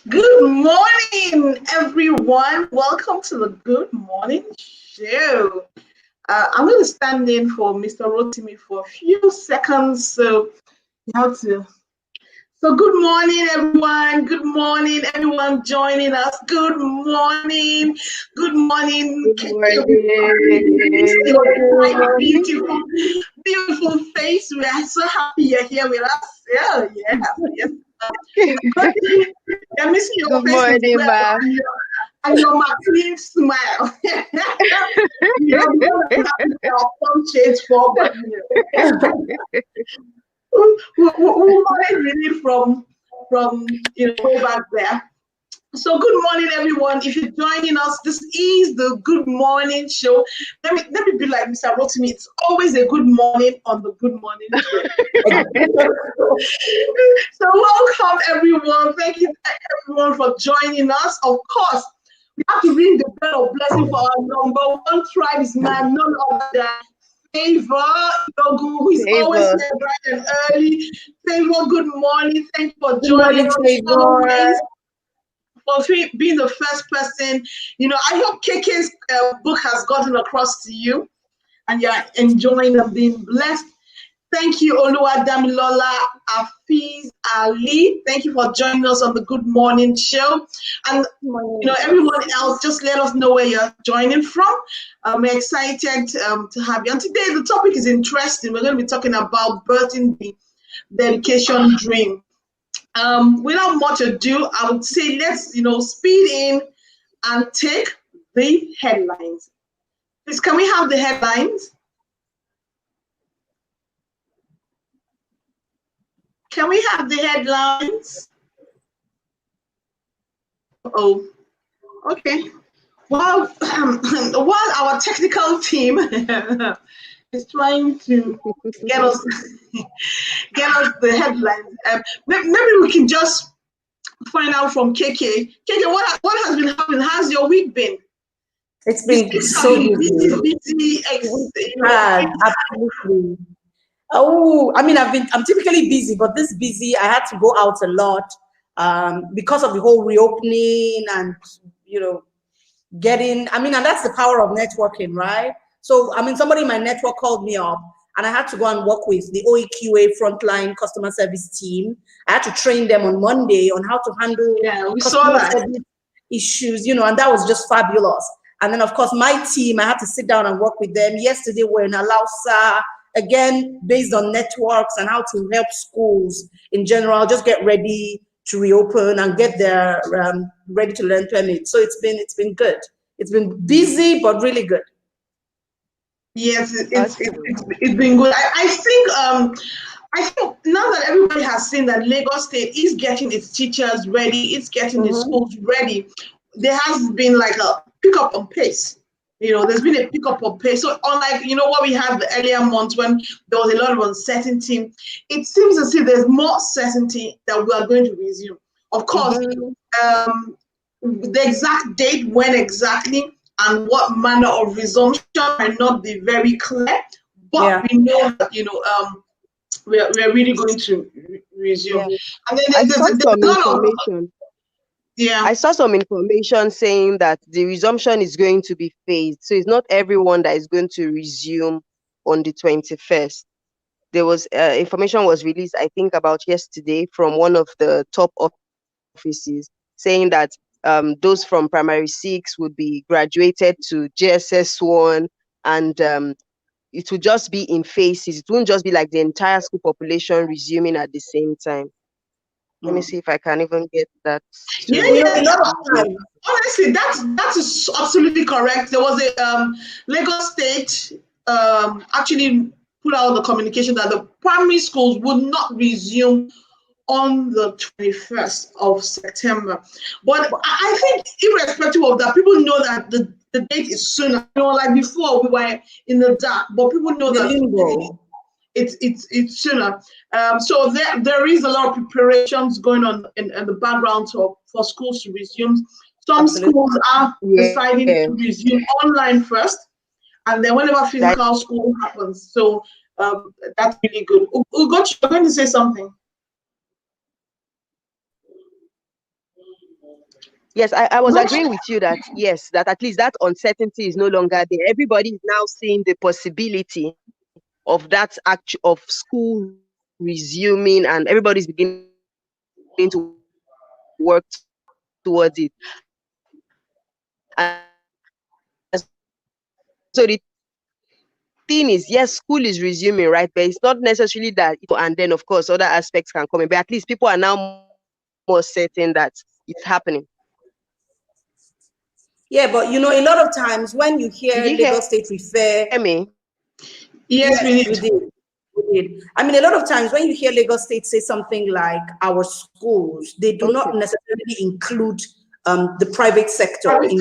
Good morning, everyone. Welcome to the Good Morning Show. I'm going to stand in for Mr. Rotimi for a few seconds. So you have to. So good morning, everyone. Good morning, everyone joining us. Good morning. Good morning. Good morning. Your beautiful, beautiful face. We are so happy you're here with us. Yes. Let me see your Good face as morning, well, ma. and your McLean smile. You know, the one that our phone shades for, but who might really from way back there. So good morning, everyone. If you're joining us, this is the Good Morning Show. Let me be like Mr. Rotimi. It's always a good morning on the Good Morning Show. So welcome, everyone. Thank you, everyone, for joining us. Of course, we have to ring the bell of blessing for our number one tribesman, none other than Favor Idogu, who is always Favor. here bright and early. Favor, good morning. Thank you for Good joining morning, us Favor. always. For being the first person. I hope KK's book has gotten across to you and you're enjoying and being blessed. Thank you, Oluwadamilola Afiz Ali. Thank you for joining us on the Good Morning Show. And everyone else, just let us know where you're joining from. We're excited to have you. And today the topic is interesting. We're going to be talking about birthing the dedication dream. Without much ado, I would say let's speed in and take the headlines. Please, can we have the headlines? Can we have the headlines? Oh, okay. Well, while our technical team is trying to get us the headlines, maybe we can just find out from KK. KK, what has been happening? How's your week been? It's been so busy. Absolutely. Oh, I mean, I'm typically busy, but this busy, I had to go out a lot because of the whole reopening and, and that's the power of networking, right? So, somebody in my network called me up and I had to go and work with the OEQA frontline customer service team. I had to train them on Monday on how to handle customer service issues, and that was just fabulous. And then, of course, my team, I had to sit down and work with them. Yesterday, we're in Alausa, again, based on networks and how to help schools in general, just get ready to reopen and get their ready to learn permit. So it's been good. It's been busy, but really good. Yes, it's been good. I think now that everybody has seen that Lagos State is getting its teachers ready, it's getting its schools ready, there has been like a pickup on pace. There's been a pickup on pace. So unlike, what we had the earlier months when there was a lot of uncertainty, it seems as if there's more certainty that we are going to resume. Of course, the exact date, when exactly, and what manner of resumption might not be very clear, but we know that, we're really going to resume. Yeah. And then there's a lot of I saw some information saying that the resumption is going to be phased. So it's not everyone that is going to resume on the 21st. There was information was released, I think, about yesterday from one of the top offices saying that those from primary 6 would be graduated to JSS1 and it will just be in phases. It won't just be like the entire school population resuming at the same time. Let me see if I can even get that. Honestly, that is absolutely correct. There was a Lagos State actually put out the communication that the primary schools would not resume on the 21st of September. But I think irrespective of that, people know that the date is sooner. Like before we were in the dark, but people know that it's sooner. So there is a lot of preparations going on in the background for schools to resume. Some schools are deciding to resume online first, and then whenever physical school happens. So that's really good. Ugochi, you're going to say something. Yes, I was agreeing with you that yes, that at least that uncertainty is no longer there. Everybody is now seeing the possibility of that act of school resuming, and everybody's beginning to work towards it. And so the thing is, yes, school is resuming, right? But it's not necessarily that, and then of course other aspects can come in. But at least people are now more certain that it's happening. Yeah, but you know, a lot of times when you hear Lagos State refer, me? Yes, we did. We did. I mean, a lot of times when you hear Lagos State say something like our schools, they do not necessarily include the private sector in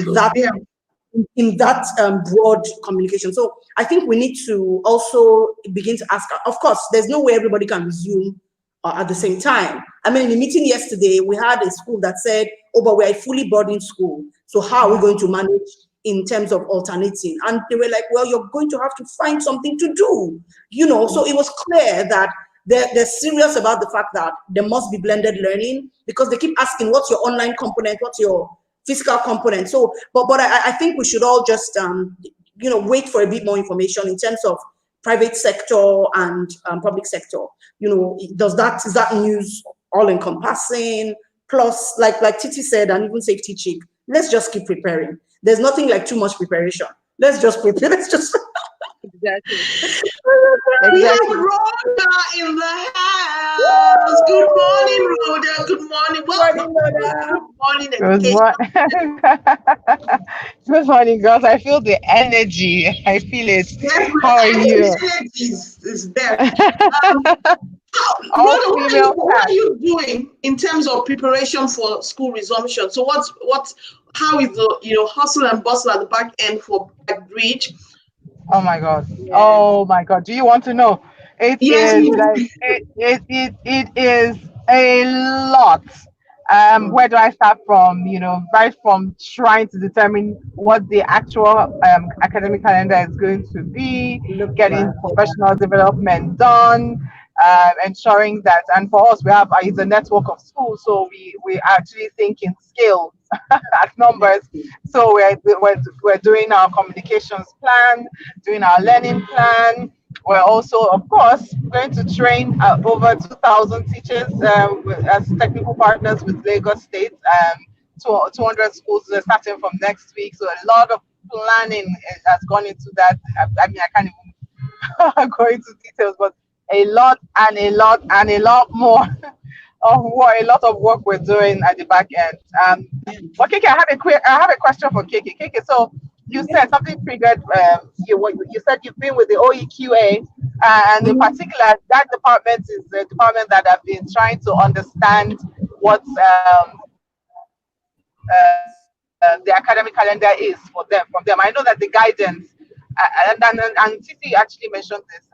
that broad communication. So I think we need to also begin to ask, of course, there's no way everybody can resume at the same time. I mean, in the meeting yesterday, we had a school that said, oh, but we're a fully boarding school. So how are we going to manage in terms of alternating? And they were like, well, you're going to have to find something to do. You know, so it was clear that they're serious about the fact that there must be blended learning, because they keep asking, what's your online component? What's your physical component? So, but I think we should all just, you know, wait for a bit more information in terms of private sector and public sector. You know, is that news all encompassing? Plus, like Titi said, and even Safety Chick, let's just keep preparing. There's nothing like too much preparation. Let's just prepare. Let's just exactly. We have Rhoda in the house. Good morning, Rhoda. Good morning. Welcome. Good morning. Good morning, girls. I feel the energy. I feel it. Yes, how are you? The energy is there. Rhoda, what are you doing in terms of preparation for school resumption? So how is the hustle and bustle at the back end for Bridge? Oh my God! Yeah. Oh my God! Do you want to know? It is a lot. Where do I start from? Right from trying to determine what the actual academic calendar is going to be, getting professional development done, ensuring that, and for us, it's a network of schools, so we actually think in scale at numbers. So we're doing our communications plan, doing our learning plan. We're also, of course, going to train over 2,000 teachers as technical partners with Lagos State. 200 schools starting from next week. So a lot of planning has gone into that. I mean, I can't even go into details, but a lot more of a lot of work we're doing at the back end. But Keke, I have a question for Keke. Keke, so you said something triggered. You said you've been with the OEQA, and in particular, that department is the department that have been trying to understand what the academic calendar is from them. I know that the guidance, and Titi actually mentioned this.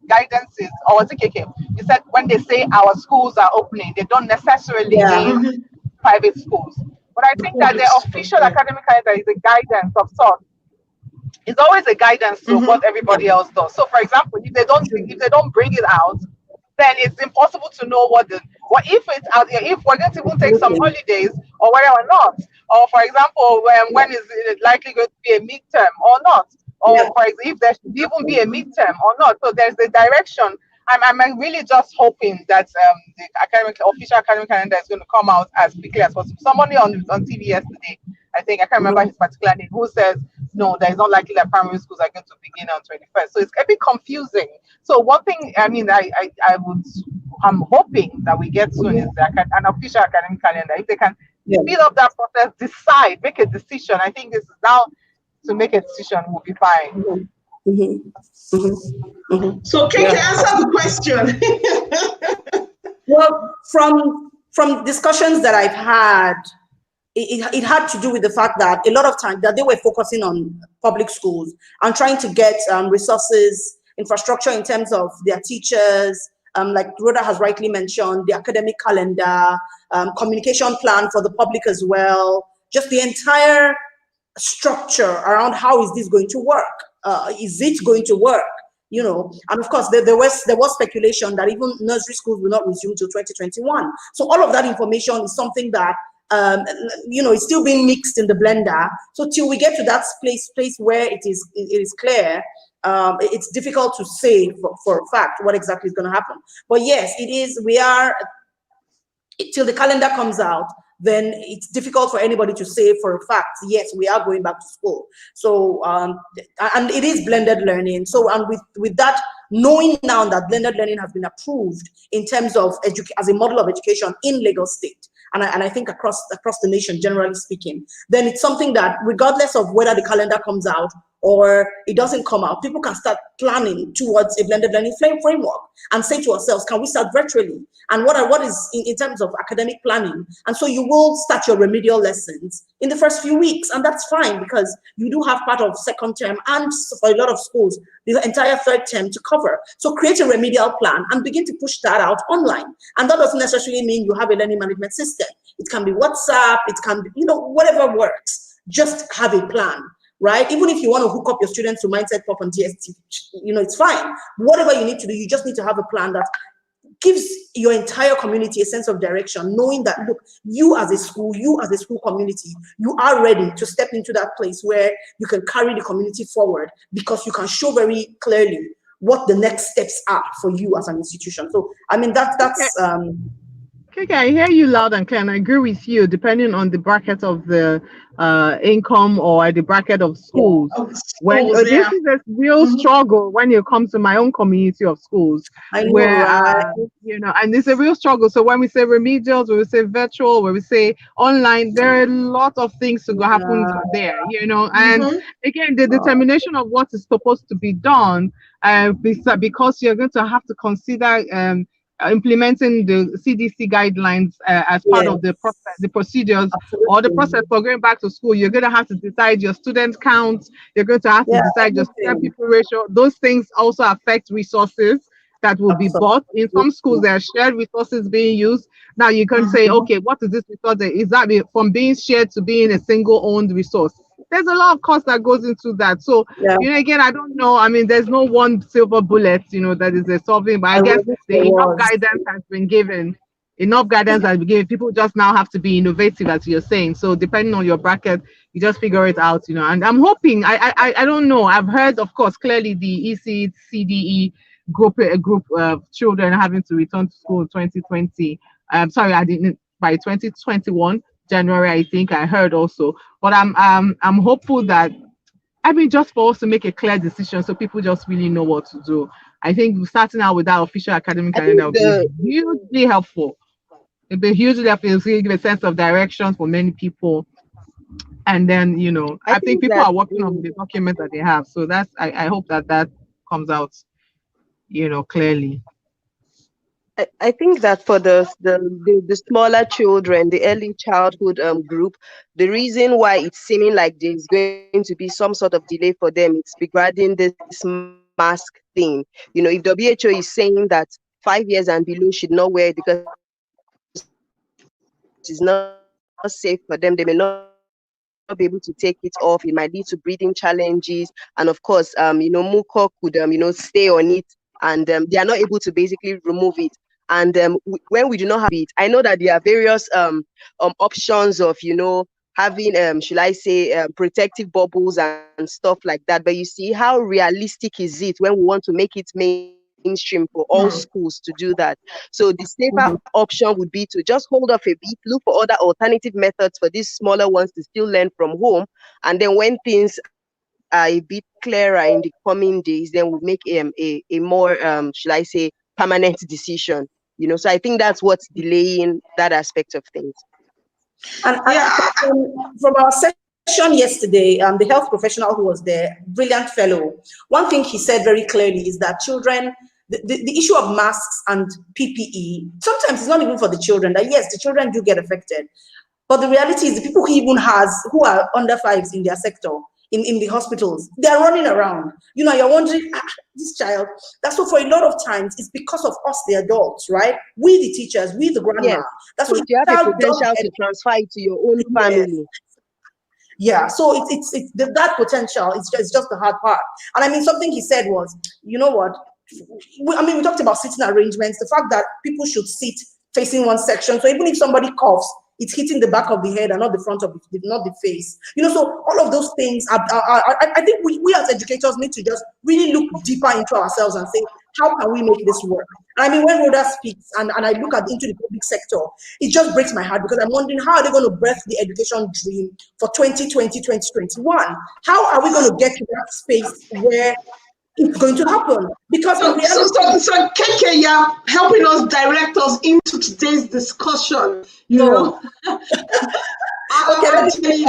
Guidance is, or was it KK? You said when they say our schools are opening, they don't necessarily mean private schools. But I think that the official academic calendar is a guidance of sorts. It's always a guidance to what everybody else does. So, for example, if they don't bring it out, then it's impossible to know if it's out there, if we're going to even take some holidays or whether or not. Or, for example, when is it likely going to be a midterm or not? Or for example, if there should even be a midterm or not. So there's the direction. I'm really just hoping that the official academic calendar is going to come out as quickly as possible. Somebody on TV yesterday, I think, I can't remember his particular name, who says, no, that it's not likely that primary schools are going to begin on 21st. So it's a bit confusing. So one thing, I mean, I'm hoping that we get soon is an official academic calendar. If they can speed up that process, make a decision. I think this is now to make a decision will be fine. So can you answer the question? Well, from discussions that I've had, it had to do with the fact that a lot of times that they were focusing on public schools and trying to get resources, infrastructure in terms of their teachers, like Rhoda has rightly mentioned, the academic calendar, communication plan for the public as well, just the entire structure around how is this going to work? Is it going to work? And of course there was speculation that even nursery schools will not resume till 2021. So all of that information is something that it's still being mixed in the blender. So till we get to that place where it is clear, it's difficult to say for a fact what exactly is going to happen. But yes, it is. We are, till the calendar comes out, then it's difficult for anybody to say for a fact, yes, we are going back to school. So, and it is blended learning. So, and with that, knowing now that blended learning has been approved in terms of as a model of education in Lagos State, and I think across the nation, generally speaking, then it's something that regardless of whether the calendar comes out or it doesn't come out, people can start planning towards a blended learning framework and say to ourselves, can we start virtually? And what is in terms of academic planning? And so you will start your remedial lessons in the first few weeks, and that's fine because you do have part of second term and for a lot of schools, the entire third term to cover. So create a remedial plan and begin to push that out online. And that doesn't necessarily mean you have a learning management system. It can be WhatsApp, it can be, whatever works. Just have a plan. Right? Even if you want to hook up your students to Mindset Pop and DST, it's fine. Whatever you need to do, you just need to have a plan that gives your entire community a sense of direction, knowing that, look, you as a school community, you are ready to step into that place where you can carry the community forward because you can show very clearly what the next steps are for you as an institution. So, I mean, that's Okay, I hear you loud and clear, and I agree with you, depending on the bracket of the income or the bracket of schools. This is a real struggle when it comes to my own community of schools, where and it's a real struggle. So when we say remedials, when we say virtual, when we say online, there are a lot of things to happen there, and again, the determination of what is supposed to be done, because you're going to have to consider implementing the CDC guidelines as part of the process, the procedures, or the process for going back to school. You're going to have to decide your student count. You're going to have to decide your student people ratio. Those things also affect resources that will be bought. In some schools, there are shared resources being used. Now you can say, okay, what is this resource? Is that from being shared to being a single-owned resource? There's a lot of cost that goes into that. So, again, I don't know. I mean, there's no one silver bullet, that is a solving, but I guess enough guidance has been given. People just now have to be innovative, as you're saying. So depending on your bracket, you just figure it out, and I'm hoping, I don't know. I've heard, of course, clearly the ECDE group of children having to return to school in 2020. By 2021. January, I think I heard also, but I'm hopeful that, just for us to make a clear decision so people just really know what to do. I think starting out with that official academic calendar would be hugely helpful. It'd be hugely helpful. It'll give a sense of direction for many people. And then, I think people are working on the document that they have. So I hope that comes out, clearly. I think that for the smaller children, the early childhood group, the reason why it's seeming like there's going to be some sort of delay for them, it's regarding this mask thing. If WHO is saying that 5 years and below should not wear it because it's not safe for them, they may not be able to take it off. It might lead to breathing challenges, and of course, mucor could stay on it, and they are not able to basically remove it. And when we do not have it, I know that there are various options of, having, should I say, protective bubbles and stuff like that. But you see, how realistic is it when we want to make it mainstream for all schools to do that? So the safer option would be to just hold off a bit, look for other alternative methods for these smaller ones to still learn from home. And then when things are a bit clearer in the coming days, then we'll make a more, should I say, permanent decision. So I think that's what's delaying that aspect of things. And from our session yesterday, the health professional who was there, brilliant fellow, one thing he said very clearly is that children, the issue of masks and PPE, sometimes it's not even for the children, that yes, the children do get affected. But the reality is the people who are under fives in their sector, in the hospitals, they're running around. You're wondering, this child. That's so for a lot of times, it's because of us, the adults, right? We, the teachers, we, the grandma. Yes. That's what you have the potential to transfer it to your own family. Yeah, so it's that potential. It's just the hard part. And I mean, something he said was, you know what? We talked about sitting arrangements, the fact that people should sit facing one section. So even if somebody coughs, it's hitting the back of the head and not the front of the, not the face. You know, so all of those things, I think we as educators need to just really look deeper into ourselves and say, how can we make this work? I mean, when Rhoda speaks and I look into the public sector, it just breaks my heart because I'm wondering, how are they going to birth the education dream for 2020, 2021? How are we going to get to that space where it's going to happen? Because so KK, you're helping us, direct us into today's discussion. You know. Okay, let me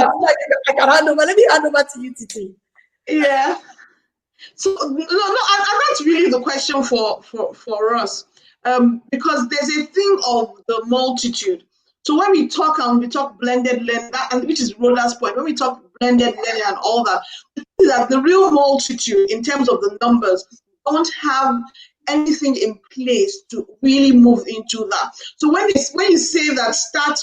hand over to you, Titi. Yeah. So no, and that's really the question for us, because there's a thing of the multitude. So when we talk blended learning, and which is Rhoda's point, when we talk blended learning and all that, the real multitude in terms of the numbers don't have anything in place to really move into that. So when you say that start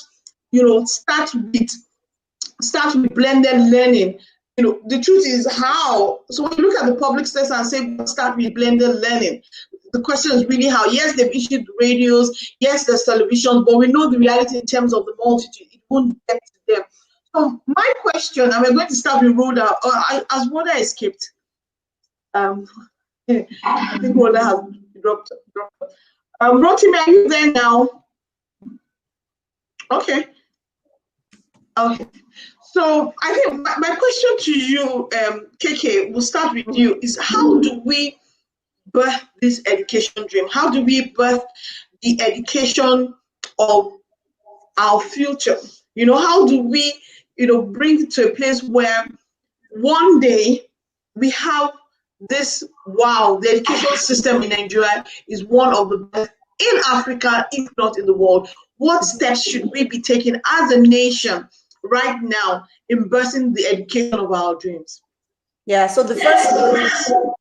with blended learning, you know, the truth is how. So when you look at the public sector and say start with blended learning, the question is really how. Yes, they've issued radios, yes, there's television, but we know the reality in terms of the multitude. It won't get to them. So my question, and we're going to start with Rhoda. As Rhoda escaped, I think Rhoda has dropped. Rotimi, are you there now? Okay. Okay. So I think my question to you, KK, we'll start with you, is how do we birth this education dream? How do we birth the education of our future? You know, how do we, bring it to a place where one day we have this, wow, the education system in Nigeria is one of the best in Africa, if not in the world. What steps should we be taking as a nation right now in birthing the education of our dreams? Yeah, so the first thing,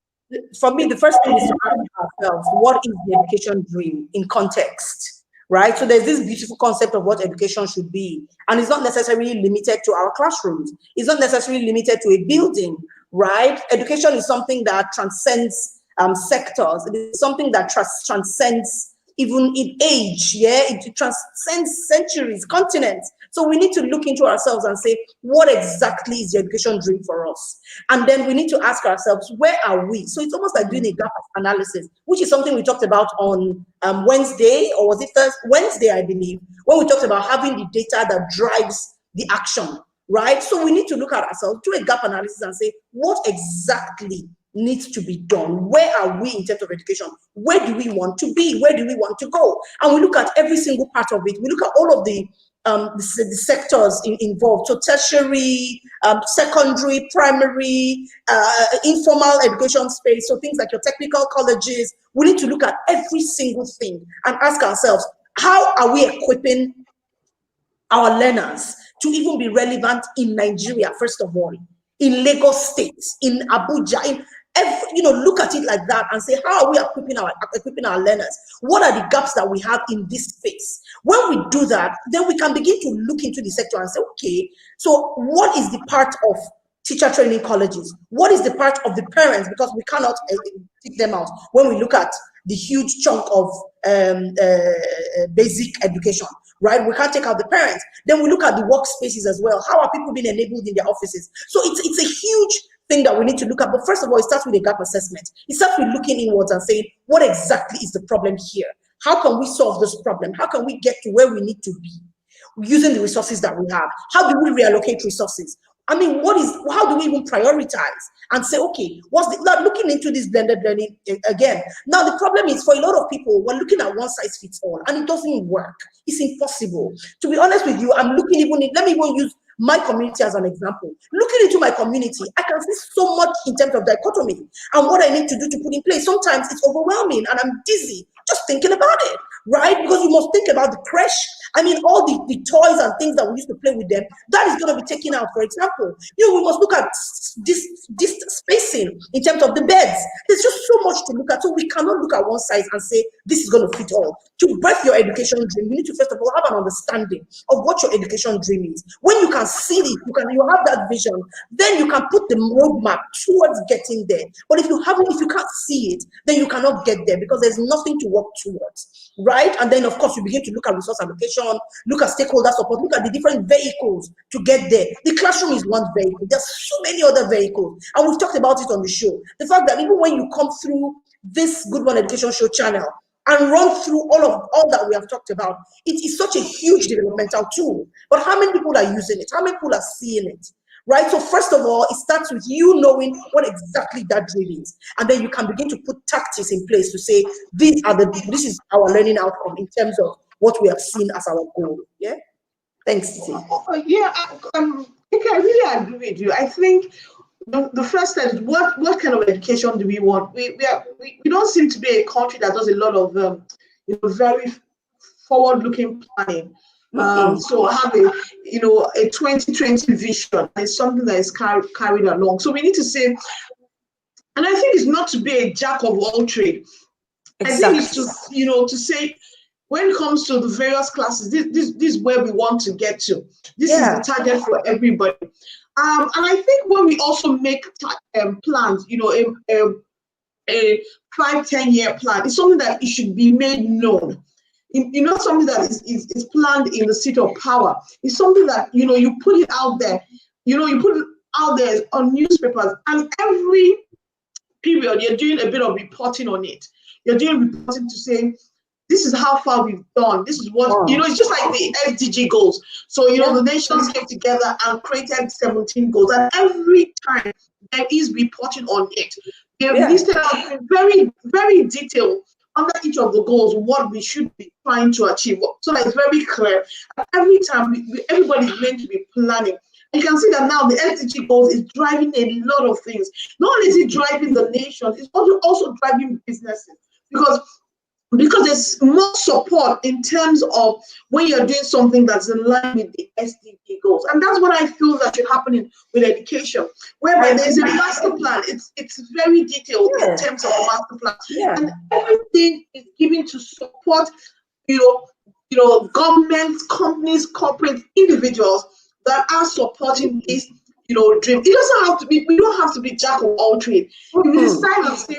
for me, the first thing is to ask ourselves, what is the education dream in context, right? So there's this beautiful concept of what education should be, and it's not necessarily limited to our classrooms. It's not necessarily limited to a building, right? Education is something that transcends sectors. It is something that transcends even in age, it transcends centuries, continents. So we need to look into ourselves and say, what exactly is the education dream for us? And then we need to ask ourselves, where are we? So it's almost like doing a gap analysis, which is something we talked about on Wednesday, or was it Wednesday, I believe, when we talked about having the data that drives the action, right? So we need to look at ourselves, do a gap analysis and say, what exactly needs to be done? Where are we in terms of education? Where do we want to be? Where do we want to go? And we look at every single part of it. We look at all of the sectors involved. So tertiary, secondary, primary, informal education space. So things like your technical colleges. We need to look at every single thing and ask ourselves, how are we equipping our learners to even be relevant in Nigeria, first of all, in Lagos State, in Abuja, in look at it like that and say, how are we equipping our learners? What are the gaps that we have in this space? When we do that, then we can begin to look into the sector and say, okay, so what is the part of teacher training colleges? What is the part of the parents? Because we cannot take them out when we look at the huge chunk of basic education, right? We can't take out the parents. Then we look at the workspaces as well. How are people being enabled in their offices? So it's a huge thing that we need to look at. But first of all, it starts with a gap assessment. It starts with looking inwards and saying, what exactly is the problem here? How can we solve this problem? How can we get to where we need to be using the resources that we have? How do we reallocate resources? I mean, how do we even prioritize and say, okay, looking into this blended learning again. Now, the problem is for a lot of people, we're looking at one size fits all, and it doesn't work. It's impossible. To be honest with you, let me even use my community as an example. Looking into my community, I can see so much in terms of dichotomy and what I need to do to put in place. Sometimes it's overwhelming and I'm dizzy just thinking about it, right? Because you must think about the creche. I mean, all the toys and things that we used to play with them, that is going to be taken out, for example. We must look at this spacing in terms of the beds. There's just so much to look at. So we cannot look at one size and say, this is going to fit all. To birth your education dream, you need to first of all have an understanding of what your education dream is. When you can see it, you have that vision, then you can put the roadmap towards getting there. But if you can't see it, then you cannot get there because there's nothing to work towards, right? And then of course you begin to look at resource allocation, education, look at stakeholder support, look at the different vehicles to get there. The classroom is one vehicle. There's so many other vehicles. And we've talked about it on the show. The fact that even when you come through this Good Morning Education Show channel and run through all that we have talked about, it is such a huge developmental tool. But how many people are using it? How many people are seeing it? Right? So first of all, it starts with you knowing what exactly that drill is. And then you can begin to put tactics in place to say, this is our learning outcome in terms of what we have seen as our goal. Yeah? Thanks, Titi. Yeah, okay, I really agree with you. I think the first step is what kind of education do we want? We don't seem to be a country that does a lot of very forward-looking planning. So have a 2020 vision is something that is carried along. So we need to say, and I think it's not to be a jack of all trades. Exactly. I think it's to say, when it comes to the various classes, this is where we want to get to. This is the target for everybody. And I think when we also make plans, a 5-10-year plan, it's something that it should be made known. Something that is planned in the seat of power. It's something that, you put it out there. You put it out there on newspapers, and every period you're doing a bit of reporting on it. You're doing reporting to say, this is how far we've done. This is what, it's just like the SDG goals. So, the nations came together and created 17 goals. And every time there is reporting on it. They listed out very, very detailed under each of the goals what we should be trying to achieve. So that it's very clear. And every time everybody is meant to be planning. You can see that now the SDG goals is driving a lot of things. Not only is it driving the nations, it's also driving businesses. Because there's more support in terms of when you're doing something that's in line with the SDG goals. And that's what I feel that should happen with education, whereby there's a master plan. It's very detailed in terms of a master plan. And everything is given to support, governments, companies, corporate individuals that are supporting this, dream. It doesn't have to be, we don't have to be jack of all trades. If we decide and say,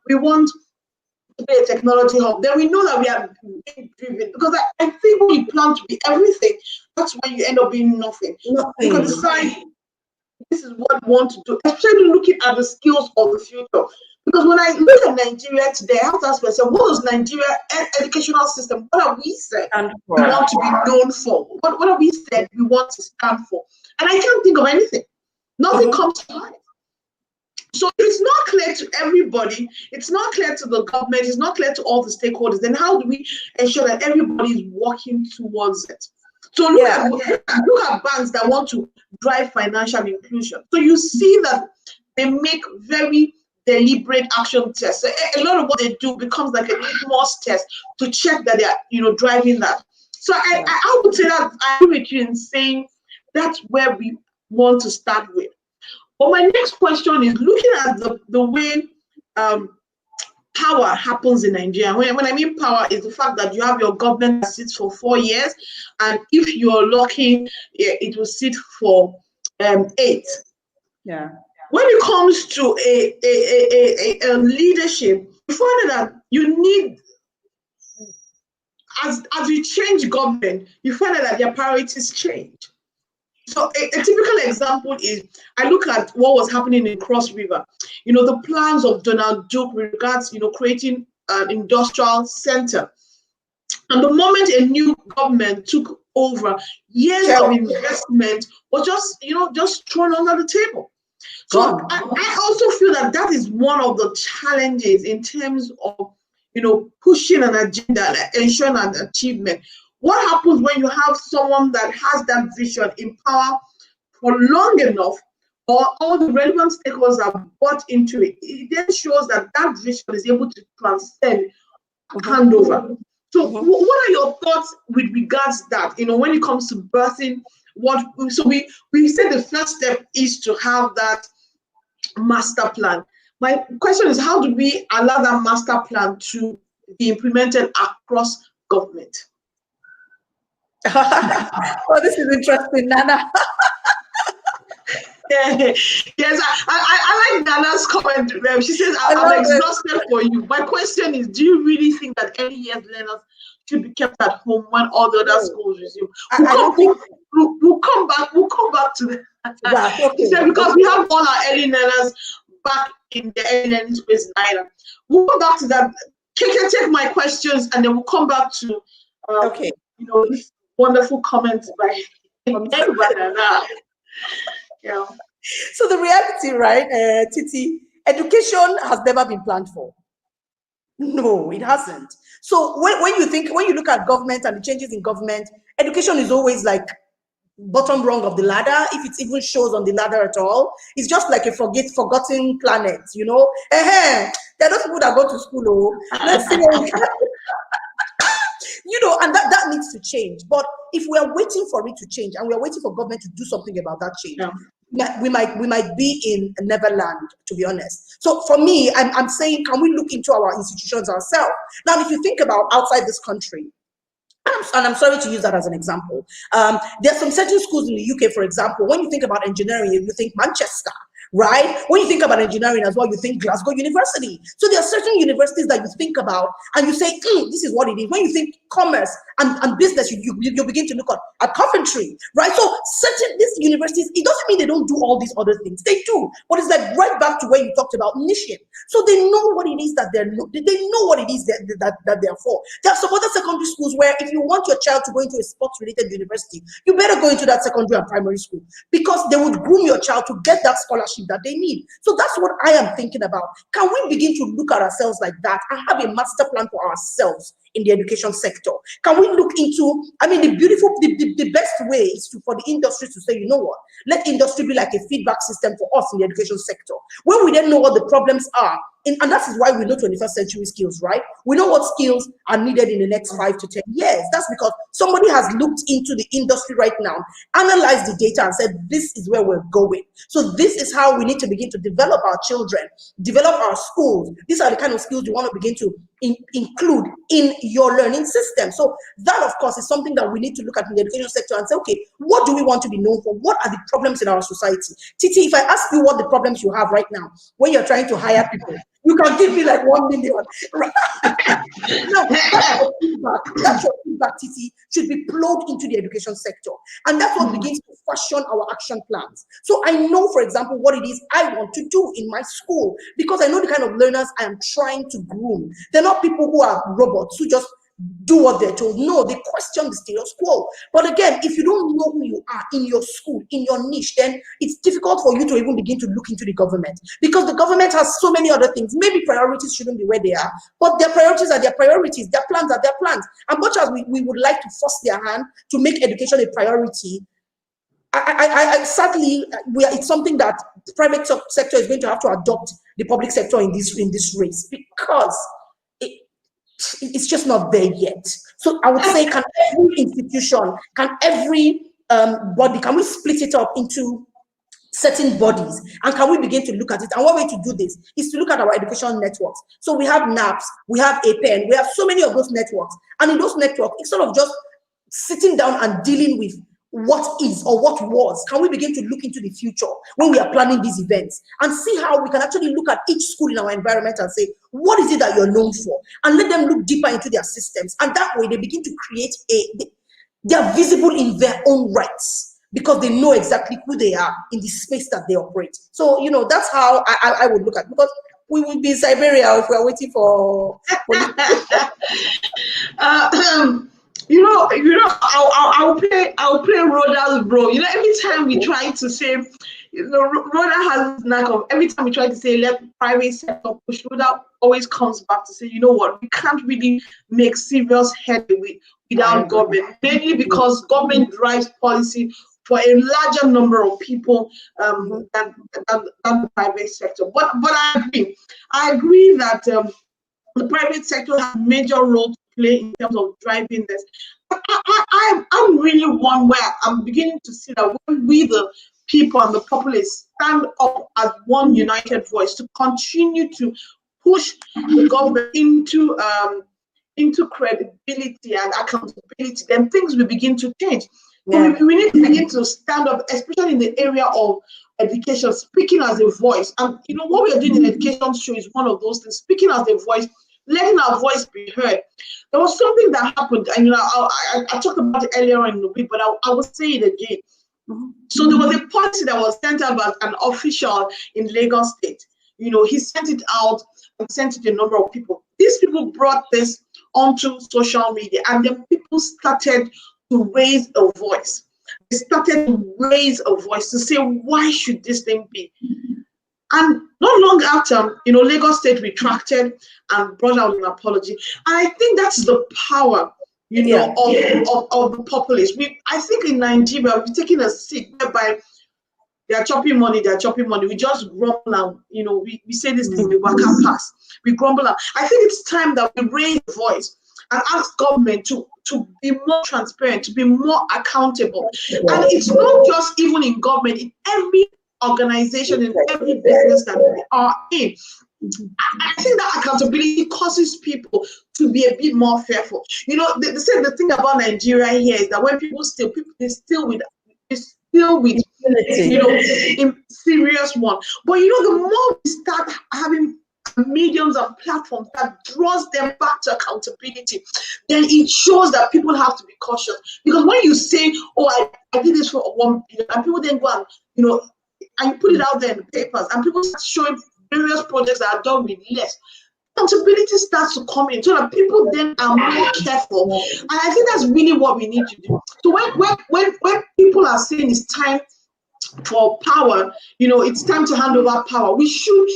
we want to be a technology hub, then we know that we are being driven. Because I think when you plan to be everything, that's when you end up being nothing. You can decide this is what we want to do, especially looking at the skills of the future. Because when I look at Nigeria today, I have to ask myself, what is Nigeria educational system? What are we said we want to be known for? What are we said we want to stand for? And I can't think of anything. Nothing comes to mind. So it's not clear to everybody, it's not clear to the government, it's not clear to all the stakeholders, then how do we ensure that everybody is working towards it? So look at banks that want to drive financial inclusion. So you see that they make very deliberate action tests. So a lot of what they do becomes like a litmus test to check that they are driving that. So I would say that I agree with you in saying that's where we want to start with. But my next question is looking at the way power happens in Nigeria. When I mean power, is the fact that you have your government that sits for 4 years, and if you're lucky, it will sit for 8. Yeah. When it comes to a leadership, you find that you need, as you change government, you find that their priorities change. So a typical example is, I look at what was happening in Cross River. The plans of Donald Duke with regards, creating an industrial center. And the moment a new government took over, years of investment was just thrown under the table. So I also feel that is one of the challenges in terms of, pushing an agenda, ensuring an achievement. What happens when you have someone that has that vision in power for long enough, or all the relevant stakeholders are bought into it? It then shows that vision is able to transcend handover. So what are your thoughts with regards to that, when it comes to birthing so we said the first step is to have that master plan. My question is, how do we allow that master plan to be implemented across government? Oh, this is interesting, Nana. Yes, I like Nana's comment. She says, I'm exhausted for you. My question is, do you really think that early years learners should be kept at home when all the other schools resume. We'll come back to that. Because we have all our early learners back in the early learning space in Ireland. We'll come back to that. Take my questions, and then we'll come back to this wonderful comments by yeah. So the reality, right, Titi, education has never been planned for. No, it hasn't. So when you look at government and the changes in government, education is always like bottom rung of the ladder, if it even shows on the ladder at all. It's just like a forgotten planet, There are those people that go to school, let's see what we can. And that needs to change. But if we are waiting for it to change, and we are waiting for government to do something about that change, we might be in Neverland, to be honest. So for me, I'm saying, can we look into our institutions ourselves? Now, if you think about outside this country, and I'm sorry to use that as an example, there are some certain schools in the UK, for example, when you think about engineering, you think Manchester, right? When you think about engineering as well, you think Glasgow University. So there are certain universities that you think about and you say, this is what it is. When you think commerce and business, you begin to look at Coventry, right? So these universities, it doesn't mean they don't do all these other things. They do, but it's like right back to where you talked about niching. So they know what it is that they know what it is that they're for. There are some other secondary schools where if you want your child to go into a sports-related university, you better go into that secondary and primary school because they would groom your child to get that scholarship that they need. So that's what I am thinking about. Can we begin to look at ourselves like that and have a master plan for ourselves in the education sector? Can we look into, the best way is for the industry to say, you know what, let industry be like a feedback system for us in the education sector. When we then know what the problems are, and that is why we know 21st century skills, right? We know what skills are needed in the next 5 to 10 years. That's because somebody has looked into the industry right now, analyzed the data and said, this is where we're going. So this is how we need to begin to develop our children, develop our schools. These are the kind of skills you want to begin to include in your learning system. So that, of course, is something that we need to look at in the education sector and say, okay, what do we want to be known for? What are the problems in our society? Titi, if I ask you what the problems you have right now, when you're trying to hire people, you can give me like 1 million. Right? No, that's your feedback. That's your feedback, Titi, should be plugged into the education sector. And that's what begins to fashion our action plans. So I know, for example, what it is I want to do in my school because I know the kind of learners I am trying to groom. They're not people who are robots who just do what they're told. No, they question the status quo. But again, if you don't know who you are in your school, in your niche, then it's difficult for you to even begin to look into the government because the government has so many other things. Maybe priorities shouldn't be where they are, but their priorities are their priorities. Their plans are their plans. And much as we would like to force their hand to make education a priority, sadly, it's something that the private sector is going to have to adopt the public sector in this race because it's just not there yet. So I would say, can every institution, can every body, can we split it up into certain bodies and can we begin to look at it? And one way to do this is to look at our education networks. So we have NAPS, we have APEN, we have so many of those networks. And in those networks, instead of just sitting down and dealing with what is or what was, can we begin to look into the future when we are planning these events and see how we can actually look at each school in our environment and say, what is it that you're known for? And let them look deeper into their systems. And that way they begin to create they're visible in their own rights because they know exactly who they are in the space that they operate. So, that's how I would look at it, because we would be in Siberia if we are waiting for I'll play Rhoda's bro. Every time we try to say, Rhoda has this knack of every time we try to say let private sector push, Rhoda always comes back to say, you know what, we can't really make serious headway without government, mainly because government drives policy for a larger number of people than the private sector. But I agree that the private sector has a major role to play in terms of driving this. I'm really one where I'm beginning to see that when we, the people and the populace, stand up as one united voice to continue to push the government into credibility and accountability, then things will begin to change. Yeah. So we need to begin to stand up, especially in the area of education, speaking as a voice. And what we are doing in education show is one of those things, speaking as a voice letting our voice be heard. There was something that happened, and I talked about it earlier on in the week, but I will say it again. So there was a policy that was sent out by an official in Lagos State. He sent it out and sent it to a number of people. These people brought this onto social media, and then people started to raise a voice. They started to raise a voice to say, why should this thing be? And not long after, Lagos State retracted and brought out an apology. And I think that's the power, of the populace. I think in Nigeria, we've taken a seat whereby they are chopping money. We just grumble and, we say this thing, we walk out past. We grumble out. I think it's time that we raise a voice and ask government to be more transparent, to be more accountable. And it's not just even in government, in every organization, in every business that we are in. I think that accountability causes people to be a bit more fearful. They say the thing about Nigeria here is that when people steal, they steal with in serious one. But the more we start having mediums and platforms that draws them back to accountability, then it shows that people have to be cautious. Because when you say, oh, I did this for 1 billion, and people then go and and you put it out there in the papers, and people start showing various projects that are done with less, accountability starts to come in, so that people then are more careful. And I think that's really what we need to do. So when people are saying it's time for power, it's time to hand over power, we should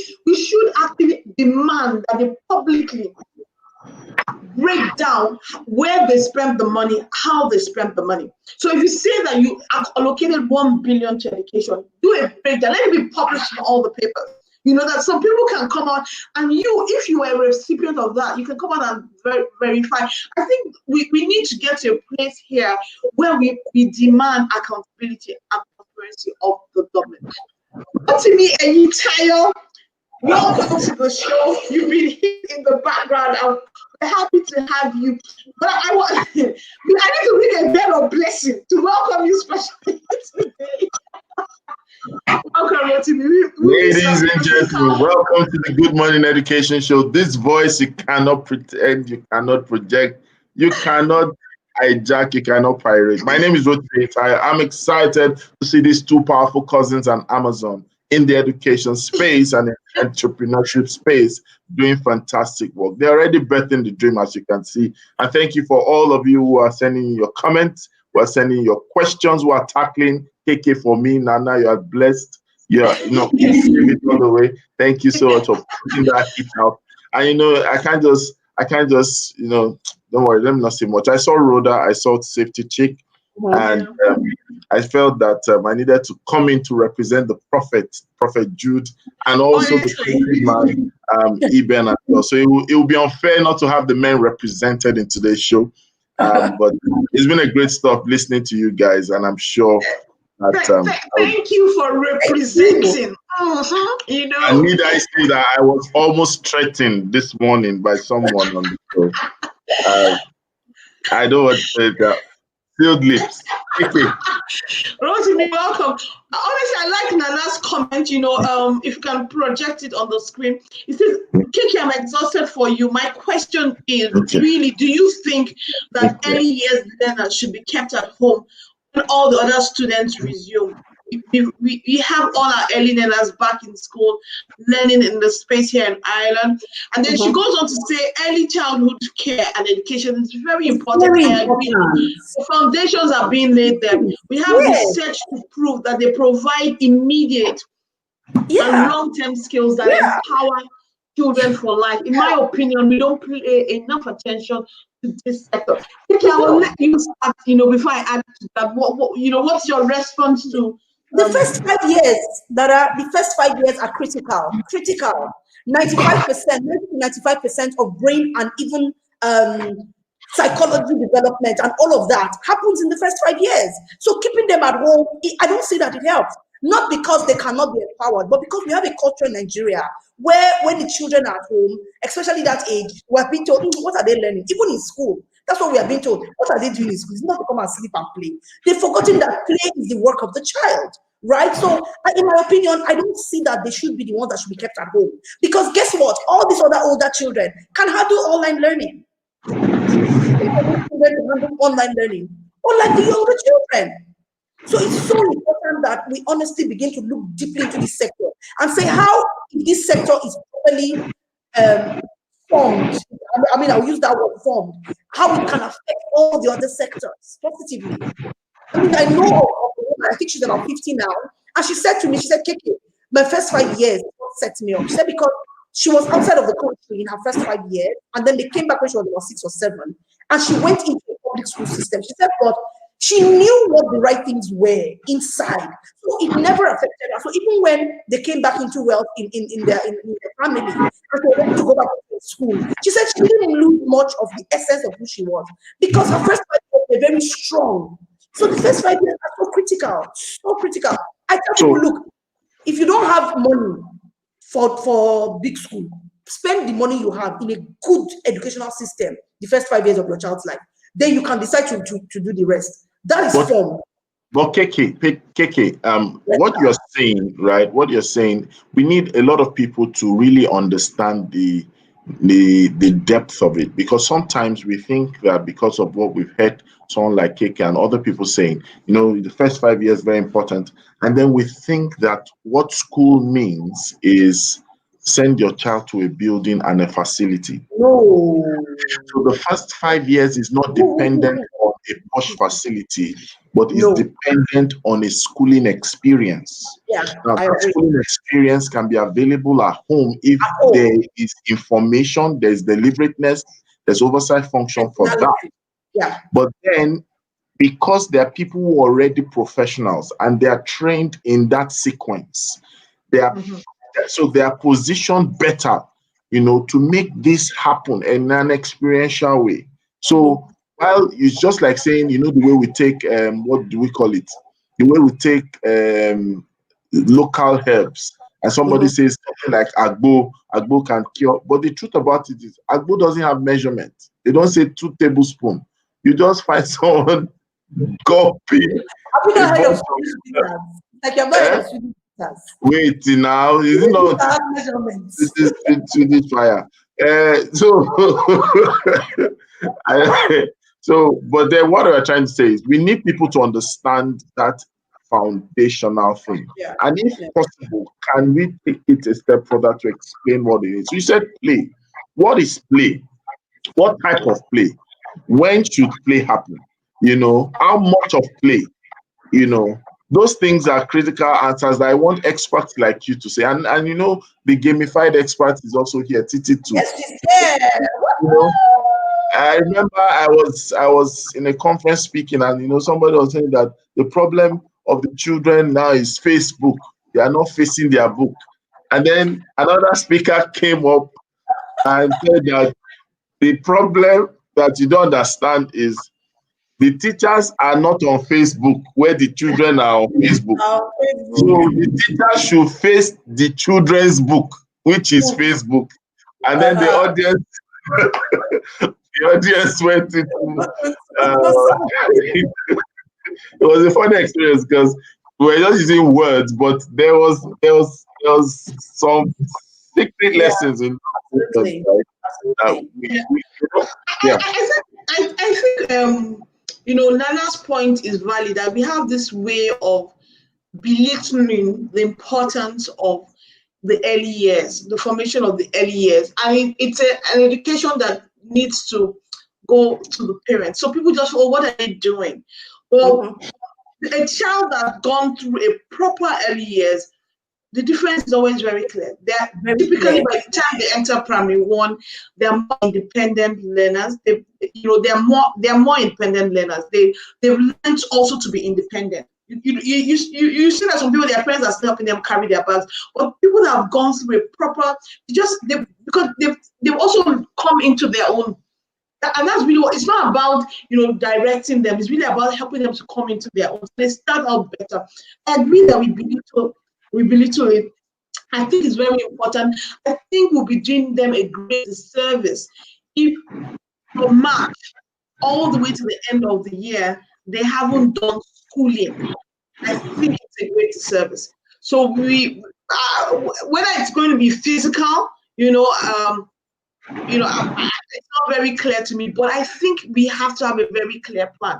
actually demand that they publicly break down where they spend the money, how they spend the money. So if you say that you allocated 1 billion to education, do a breakdown, let it be published in all the papers. That some people can come out, and if you are a recipient of that, you can come out and verify. I think we need to get to a place here where we demand accountability and transparency of the government. To me, Enitayo, welcome to the show. You've been here in the background. I'm happy to have you. But I need to read a bell of blessing to welcome you specially today. Welcome, ladies and gentlemen, welcome to the Good Morning Education Show. This voice you cannot pretend, you cannot project, you cannot hijack, you cannot pirate. My name is Rotimi. I'm excited to see these two powerful cousins on Amazon in the education space and the entrepreneurship space doing fantastic work. They're already birthing the dream, as you can see. And thank you for all of you who are sending your comments, who are sending your questions, who are tackling KK for me. Nana, you are blessed. You it all the way. Thank you so much for putting that hit out. And I can't just, don't worry, let me not say much. I saw Rhoda, I saw Safety Chick, and I felt that I needed to come in to represent the Prophet Jude, and also the man, Eben as well. So it will be unfair not to have the men represented in today's show. But it's been a great stuff listening to you guys, and I'm sure that thank you for representing. And need I say that I was almost threatened this morning by someone on the show. I don't want to say that. Sealed lips. Rotimi, welcome. Honestly, I like Nana's comment, if you can project it on the screen. It says, Kiki, I'm exhausted for you. My question is, really, do you think that early years learners should be kept at home when all the other students resume? We have all our early learners back in school, learning in the space here in Ireland. And then she goes on to say early childhood care and education is very important. The foundations are being laid there. We have research to prove that they provide immediate and long-term skills that empower children for life. In my opinion, we don't pay enough attention to this sector. Okay, I will let you start, before I add to that. What's your response to the first 5 years? The first 5 years are critical. 95% of brain and even psychology development and all of that happens in the first 5 years. So keeping them at home, I don't see that it helps. Not because they cannot be empowered, but because we have a culture in Nigeria where when the children are at home, especially that age, we have been told, what are they learning? Even in school, that's what we have been told. What are they doing in school? It's not to come and sleep and play. They've forgotten that play is the work of the child. right? So in my opinion, I don't see that they should be the ones that should be kept at home. Because guess what? All these other older children can handle online learning. Online learning, unlike the younger children. So it's so important that we honestly begin to look deeply into this sector and say how this sector is properly formed. I mean, I'll use that word formed, how it can affect all the other sectors positively. I mean, I know of a woman, I think she's about 50 now, and she said to me, she said, Keke, my first 5 years set me up. She said, because she was outside of the country in her first 5 years, and then they came back when she was about 6 or 7, and she went into the public school system. She said, but she knew what the right things were inside, so it never affected her. So even when they came back into wealth in their family, and they wanted to go back to school, she said she didn't lose much of the essence of who she was because her first 5 years were very strong. So the first 5 years are so critical, so critical. I tell people, look, if you don't have money for big school, spend the money you have in a good educational system the first 5 years of your child's life. Then you can decide to do the rest. That is form. But Keke, what you're saying, right? What you're saying, we need a lot of people to really understand the depth of it, because sometimes we think that because of what we've heard someone like Keke and other people saying, you know, the first 5 years very important, and then we think that what school means is send your child to a building and a facility. No. So the first 5 years is not dependent on a posh facility, but is dependent on a schooling experience. Yeah, now, that schooling experience can be available at home if there is information, there's deliberateness, there's oversight function for that. Yeah. But then, because there are people who are already professionals and they are trained in that sequence, they are so they are positioned better, you know, to make this happen in an experiential way. So while it's just like saying, you know, the way we take what do we call it? The way we take local herbs, and somebody says something like Agbo can cure, but the truth about it is Agbo doesn't have measurement. They don't say 2 tablespoons. You just find someone copy. Wait now, is it not? Swedish fire. But then what we're trying to say is we need people to understand that foundational thing. Yeah. And if possible, can we take it a step further to explain what it is? You said play. What is play? What type of play? When should play happen? You know, how much of play? You know, those things are critical answers that I want experts like you to say. And you know, the gamified expert is also here, Titi too. Yes, she's there. You know, I remember I was in a conference speaking, and you know, somebody was saying that the problem of the children now is Facebook. They are not facing their book. And then another speaker came up and said that the problem that you don't understand is the teachers are not on Facebook where the children are on Facebook. So the teacher should face the children's book, which is Facebook. And then the audience went into it was a funny experience because we were just using words, but there was some secret lessons in I think you know, Nana's point is valid, that we have this way of belittling the importance of the early years, the formation of the early years. And it's an education that needs to go to the parents. So people just, oh, what are they doing? Well, a child that's gone through a proper early years, the difference is always very clear. They're typically by the time they enter primary 1, they're more independent learners. They're more independent learners. They've learned also to be independent. You see that some people, their parents are still helping them carry their bags, but people that have gone through a proper, because they've also come into their own. And that's really what it's not about, you know, directing them. It's really about helping them to come into their own. They start out better. I agree that we belittle it. I think it's very important. I think we'll be doing them a great service if from March all the way to the end of the year they haven't done schooling. I think it's integrated service. So we, whether it's going to be physical, it's not very clear to me, but I think we have to have a very clear plan.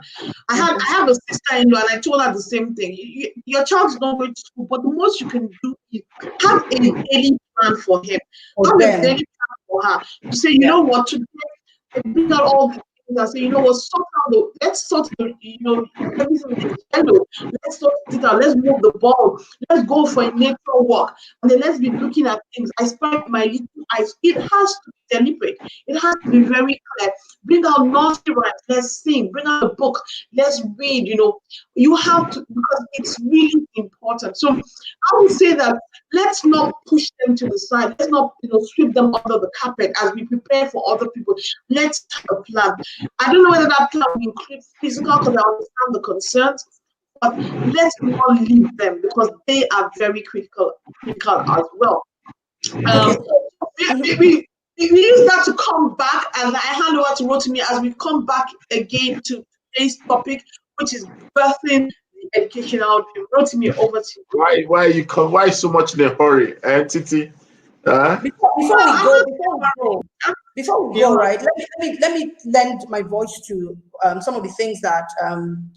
I have a sister-in-law, and I told her the same thing. Your child is not going to school, but the most you can do is have a daily plan for him. Have a daily plan for her. To say, you know what, today, bring out all the things and say, you know what, let's sort everything is yellow. Let's sort it out. Let's move the ball. Let's go for a nature walk. And then let's be looking at things. I spent my little eyes. It has to be deliberate. It has to be very clear. Bring out nursery rhymes. Let's sing. Bring out a book. Let's read. You have to, because it's really important. So I would say that let's not push them to the side. Let's not sweep them under the carpet as we prepare for other people. Let's have a plan. I don't know whether that plan will include physical, because I understand the concerns, but let's not leave them, because they are very critical as well. We use that to come back, and I hand over to Rotimi as we come back again to today's topic, which is birthing the educational dream. Rotimi, over to you. Why so much in a hurry, Titi? Before we go, right? Let me lend my voice to some of the things that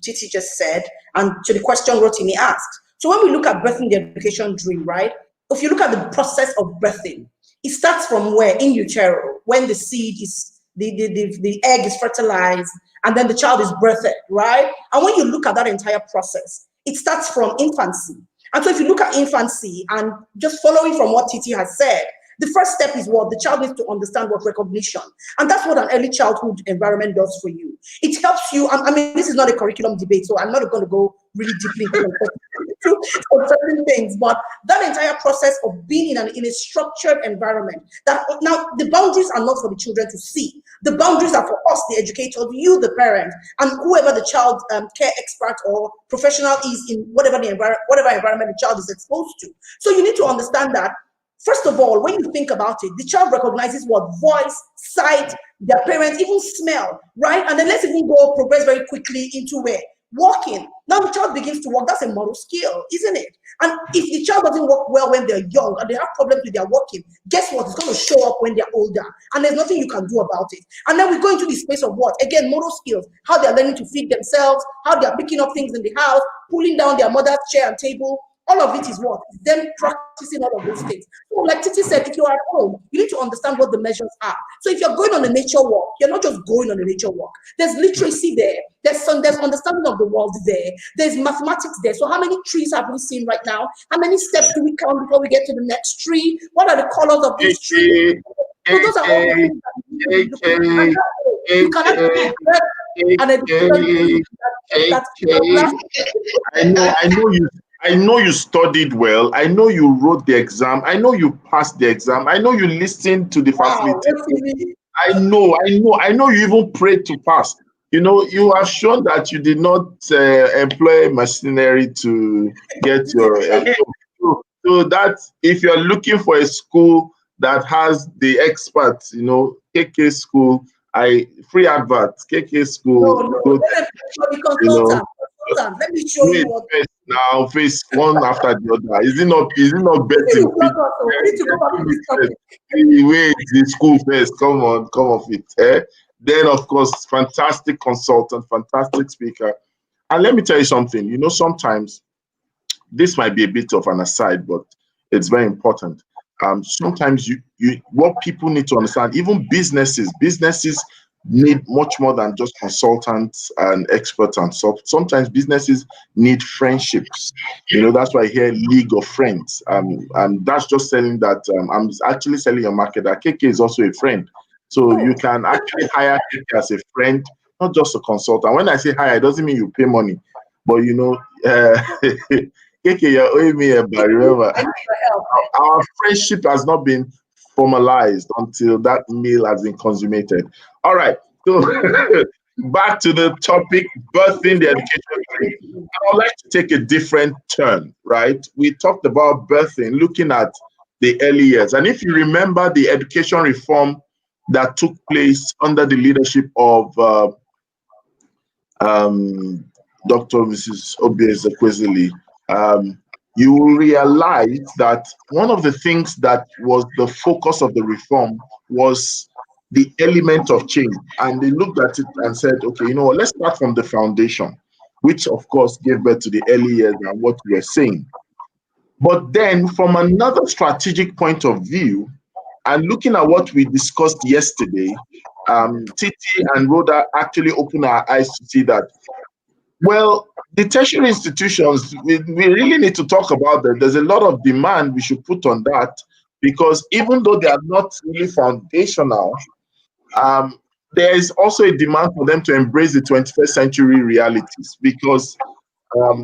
Titi just said, and to the question Rotimi asked. So when we look at birthing the education dream, right? If you look at the process of birthing, it starts from where? In utero, when the seed is, the egg is fertilized, and then the child is birthed, right? And when you look at that entire process, it starts from infancy. And so if you look at infancy, and just following from what Titi has said, the first step is what? The child needs to understand what recognition. And that's what an early childhood environment does for you. It helps you, I mean, this is not a curriculum debate, so I'm not going to go really deeply into certain things, but that entire process of being in a structured environment, that now the boundaries are not for the children to see. The boundaries are for us, the educators, you, the parent, and whoever the child care expert or professional is in whatever environment the child is exposed to. So you need to understand that, first of all, when you think about it, the child recognizes what? Voice, sight, their parents, even smell, right? And then let's even progress very quickly into where? Walking. Now the child begins to walk. That's a motor skill, isn't it? And if the child doesn't walk well when they're young and they have problems with their walking, guess what? It's going to show up when they're older. And there's nothing you can do about it. And then we go into the space of what? Again, motor skills. How they're learning to feed themselves, how they're picking up things in the house, pulling down their mother's chair and table. All of it is what? Them practicing all of those things. So like Titi said, if you're at home, you need to understand what the measures are. So if you're going on a nature walk, you're not just going on a nature walk. There's literacy there. There's understanding of the world there. There's mathematics there. So how many trees have we seen right now? How many steps do we count before we get to the next tree? What are the colors of these trees? So those are all the things that you I know you studied well. I know you wrote the exam. I know you passed the exam. I know you listened to the facilitator. I know you even prayed to pass. You have shown that you did not employ machinery to get your. So that if you're looking for a school that has the experts, KK school, free adverts, KK school. Let me show you what. Now, face one after the other. Is it not betting? Wait, the school first. Come off it. Then, of course, fantastic consultant, fantastic speaker. And let me tell you something. Sometimes this might be a bit of an aside, but it's very important. Sometimes what people need to understand, even businesses need much more than just consultants and experts and so. Sometimes businesses need friendships. That's why I hear League of Friends. And that's just selling that I'm actually selling a market that KK is also a friend. So you can actually hire KK as a friend, not just a consultant. When I say hire, it doesn't mean you pay money. But KK, you're owing me but remember, our friendship has not been formalized until that meal has been consummated. All right, so back to the topic, birthing the education dream. I would like to take a different turn, right? We talked about birthing, looking at the early years. And if you remember the education reform that took place under the leadership of Dr. Mrs. Obieze-Ezekwesili, you will realize that one of the things that was the focus of the reform was the element of change. And they looked at it and said, okay, you know what, let's start from the foundation, which of course gave birth to the early years and what we were saying. But then from another strategic point of view, and looking at what we discussed yesterday, Titi and Rhoda actually opened our eyes to see that, well, the tertiary institutions, we really need to talk about that. There's a lot of demand we should put on that, because even though they are not really foundational, there is also a demand for them to embrace the 21st century realities, because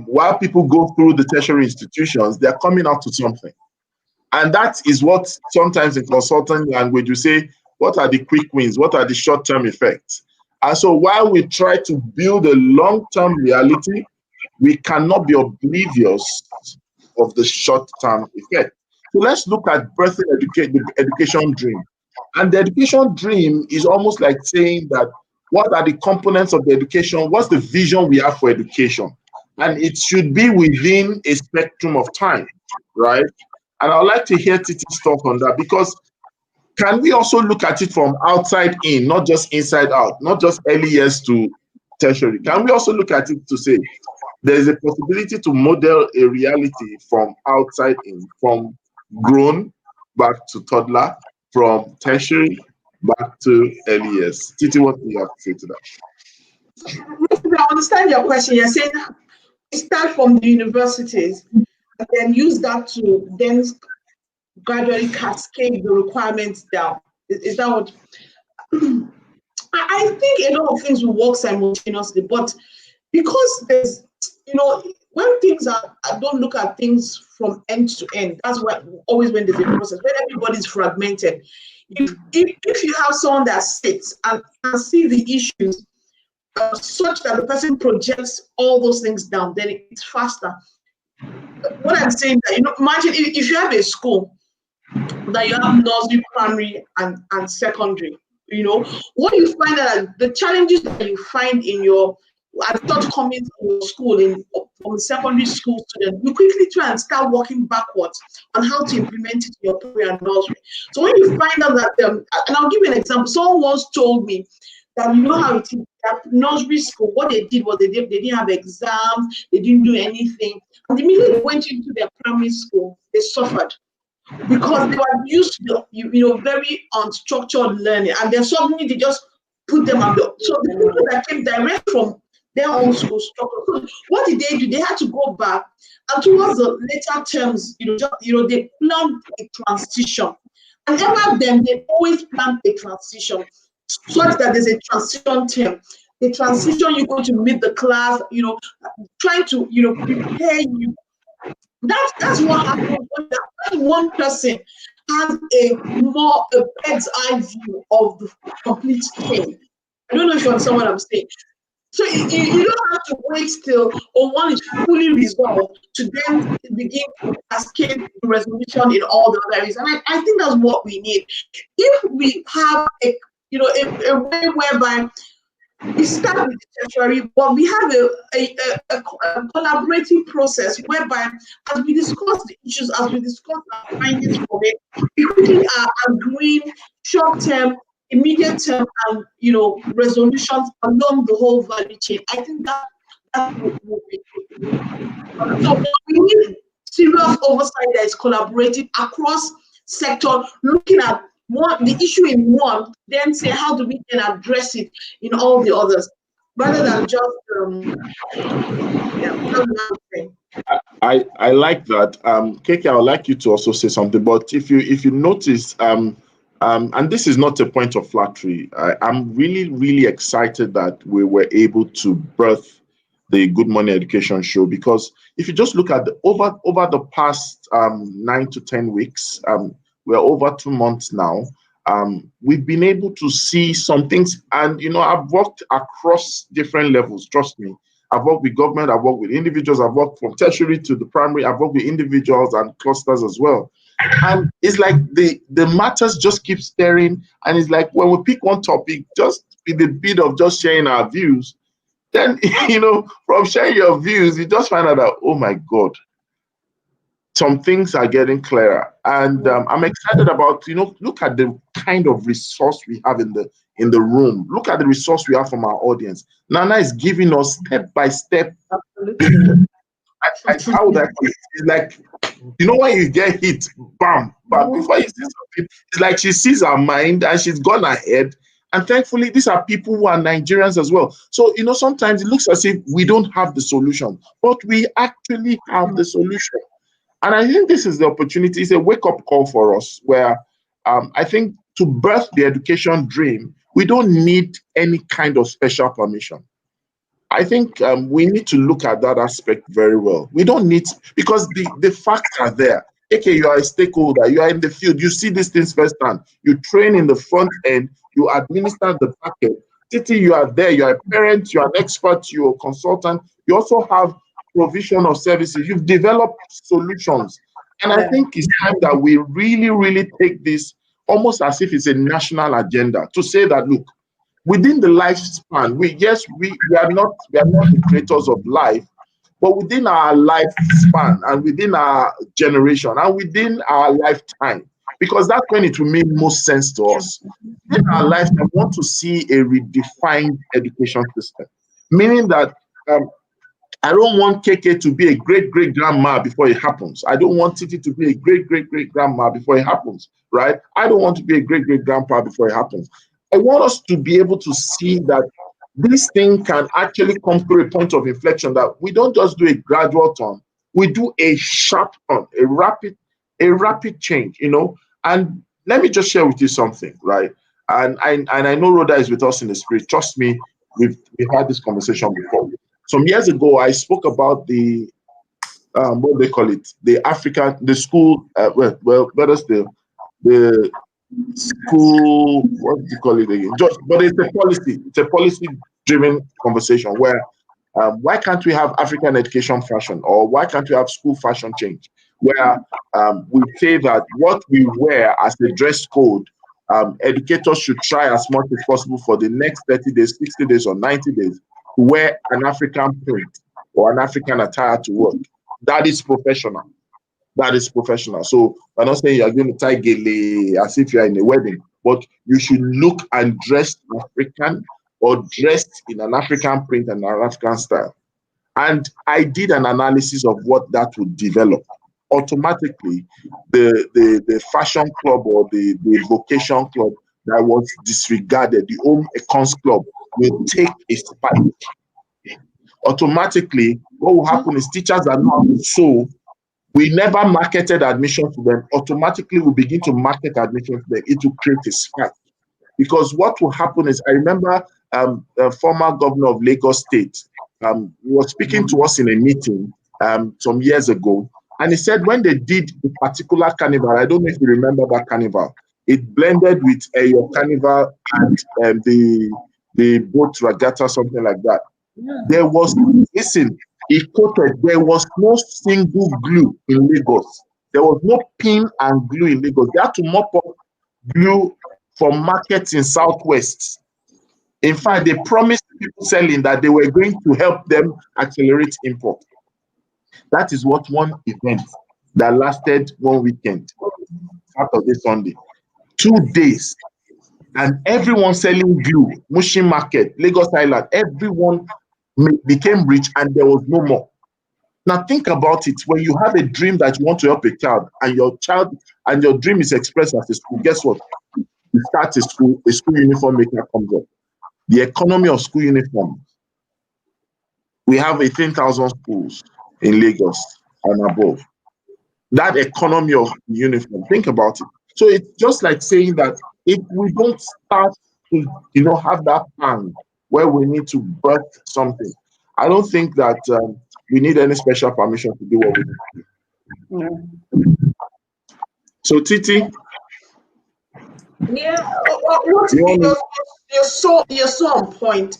while people go through the tertiary institutions, they're coming out to something. And that is what sometimes in consulting language you say, what are the quick wins? What are the short-term effects? And so while we try to build a long-term reality, we cannot be oblivious of the short-term effect. So let's look at birthing the education dream. And the education dream is almost like saying that what are the components of the education? What's the vision we have for education? And it should be within a spectrum of time, right? And I'd like to hear Titi's talk on that, because can we also look at it from outside in, not just inside out, not just early years to tertiary? Can we also look at it to say there's a possibility to model a reality from outside in, from grown back to toddler, from tertiary back to early years? Titi, what do you have to say to that? I understand your question. You're saying start from the universities and then use that to then gradually cascade the requirements down. Is that what? I think a lot of things will work simultaneously, but because there's, when things are, I don't look at things from end to end. That's why always when there's a process, when everybody's fragmented, if you have someone that sits and see the issues such that the person projects all those things down, then it's faster. What I'm saying that, imagine if you have a school that you have nursery, primary, and secondary, what you find that the challenges that you find in your, I thought coming to your school from secondary school student, you quickly try and start working backwards on how to implement it in your primary and nursery. So when you find out that, and I'll give you an example. Someone once told me that how it is at nursery school, what they did was they didn't have exams, they didn't do anything. And the minute they went into their primary school, they suffered, because they were used to very unstructured learning, and then suddenly they just put them on the, so the people that came direct from their own school structure. So what did they do? They had to go back, and towards the later terms, they planned a transition, and ever then they always planned a transition such that there's a transition term. The transition, you're going to meet the class, trying to prepare you. That's what happens when one person has a bird's eye view of the complete thing. I don't know if you understand what I'm saying. So you don't have to wait till one is fully resolved to then begin to cascade the resolution in all the other areas. And I think that's what we need. If we have a way whereby we start with the tertiary, but we have a collaborative process whereby, as we discuss the issues, as we discuss our findings from it, we quickly are agreeing short-term, immediate-term, and resolutions along the whole value chain. I think that will be good. So we need serious oversight that is collaborative across sector, looking at the issue in one, then say how do we then address it in all the others, rather than just I like that. KK, I would like you to also say something, but if you notice, and this is not a point of flattery, I'm really, really excited that we were able to birth the Good Morning Education Show, because if you just look at over the past 9 to 10 weeks, we're over 2 months now. We've been able to see some things, and I've worked across different levels. Trust me, I've worked with government, I've worked with individuals, I've worked from tertiary to the primary, I've worked with individuals and clusters as well. And it's like the matters just keep stirring, and it's like when we pick one topic, just with a bit of just sharing our views, then from sharing your views, you just find out that, oh my God, some things are getting clearer, and I'm excited about, look at the kind of resource we have in the room. Look at the resource we have from our audience. Nana is giving us step by step. How would I put it? It's like, when you get hit, bam, but before you see something, it's like she sees her mind and she's gone ahead. And thankfully, these are people who are Nigerians as well. So, sometimes it looks as if we don't have the solution, but we actually have the solution. And I think this is the opportunity. It's a wake-up call for us where I think to birth the education dream, we don't need any kind of special permission. I think we need to look at that aspect very well. We don't need, because the facts are there. Okay, you are a stakeholder, you are in the field, you see these things firsthand, you train in the front end, you administer the back end. Titi, you are there, you are a parent, you are an expert, you are a consultant, you also have provision of services, you've developed solutions. And I think it's time that we really, really take this almost as if it's a national agenda to say that, look, within the lifespan, we are not the creators of life, but within our lifespan and within our generation and within our lifetime, because that's when it will make most sense to us. In our lifetime, I want to see a redefined education system, meaning that I don't want KK to be a great-great-grandma before it happens. I don't want Titi to be a great-great-great-grandma before it happens, right? I don't want to be a great-great-grandpa before it happens. I want us to be able to see that this thing can actually come to a point of inflection, that we don't just do a gradual turn, we do a sharp turn, a rapid change, And let me just share with you something, right? And I know Rhoda is with us in the spirit. Trust me, we've had this conversation before. Some years ago, I spoke about the what do they call it? The school. The school. What do you call it again? But it's a policy. It's a policy-driven conversation where why can't we have African education fashion, or why can't we have school fashion change? Where we say that what we wear as a dress code, educators should try as much as possible for the next 30 days, 60 days, or 90 days to wear an African print or an African attire to work. That is professional. That is professional. So I'm not saying you're going to tie gele as if you're in a wedding, but you should look and dress African or dressed in an African print and an African style. And I did an analysis of what that would develop. Automatically, the fashion club or the vocation club that was disregarded, the home econs club, will take a spike. Automatically, what will happen is teachers are not so. We never marketed admission to them. Automatically, we begin to market admission to them. It will create a spike. Because what will happen is, I remember the former governor of Lagos State, he was speaking to us in a meeting some years ago, and he said when they did the particular carnival, I don't know if you remember that carnival, it blended with your carnival and the boat regatta, something like that. Yeah. There was, listen, he quoted, there was no single glue in Lagos. There was no pin and glue in Lagos. They had to mop up glue from markets in Southwest. In fact, they promised people selling that they were going to help them accelerate import. That is what one event that lasted one weekend, Saturday, Sunday, 2 days, and everyone selling glue, Mushin Market, Lagos Island, everyone became rich and there was no more. Now think about it. When you have a dream that you want to help a child and your dream is expressed as a school, guess what? You start a school uniform maker comes up. The economy of school uniforms. We have 18,000 schools in Lagos and above. That economy of uniform, think about it. So it's just like saying that if we don't start to, have that plan where we need to birth something, I don't think that we need any special permission to do what we do. Yeah. So Titi. Yeah, you're so on point.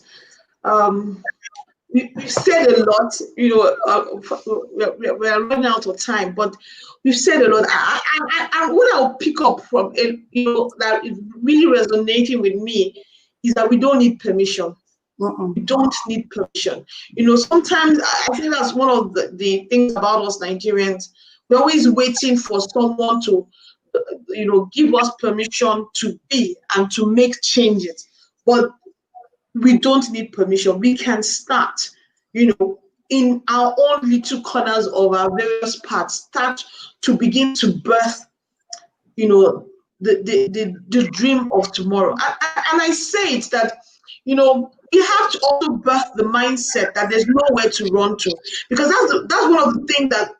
We've said a lot, we are running out of time, but we've said a lot. And what I'll pick up from it, that is really resonating with me is that we don't need permission. We don't need permission. Sometimes I think that's one of the things about us Nigerians. We're always waiting for someone to, give us permission to be and to make changes. But we don't need permission. We can start, in our own little corners of our various parts, start to begin to birth, the dream of tomorrow. And I say it that, we have to also birth the mindset that there's nowhere to run to, because that's one of the things that,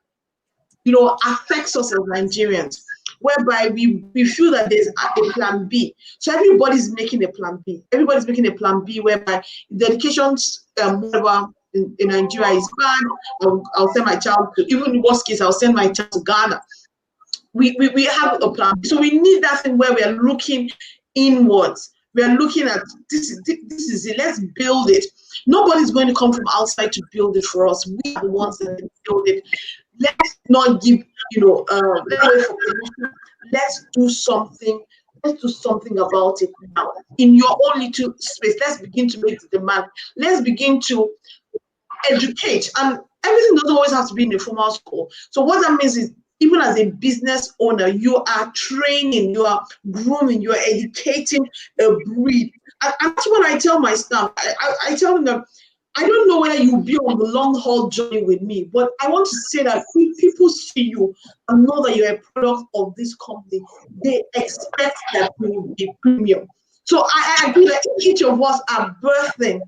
affects us as Nigerians, whereby we feel that there's a plan B. So everybody's making a plan B. Everybody's making a plan B whereby the education, whatever in Nigeria is bad. I'll send my child to, even in worst case, I'll send my child to Ghana. We have a plan. So we need that thing where we are looking inwards. We are looking at this is it. Let's build it. Nobody's going to come from outside to build it for us. We are the ones that can build it. Let's not give, let's do something. Let's do something about it now. In your own little space, let's begin to make the demand. Let's begin to educate. And everything doesn't always have to be in a formal school. So what that means is, even as a business owner, you are training, you are grooming, you are educating a breed. And that's what I tell my staff. I tell them that I don't know whether you'll be on the long haul journey with me, but I want to say that if people see you and know that you're a product of this company, they expect that you will be premium. So I agree that each of us are birthing,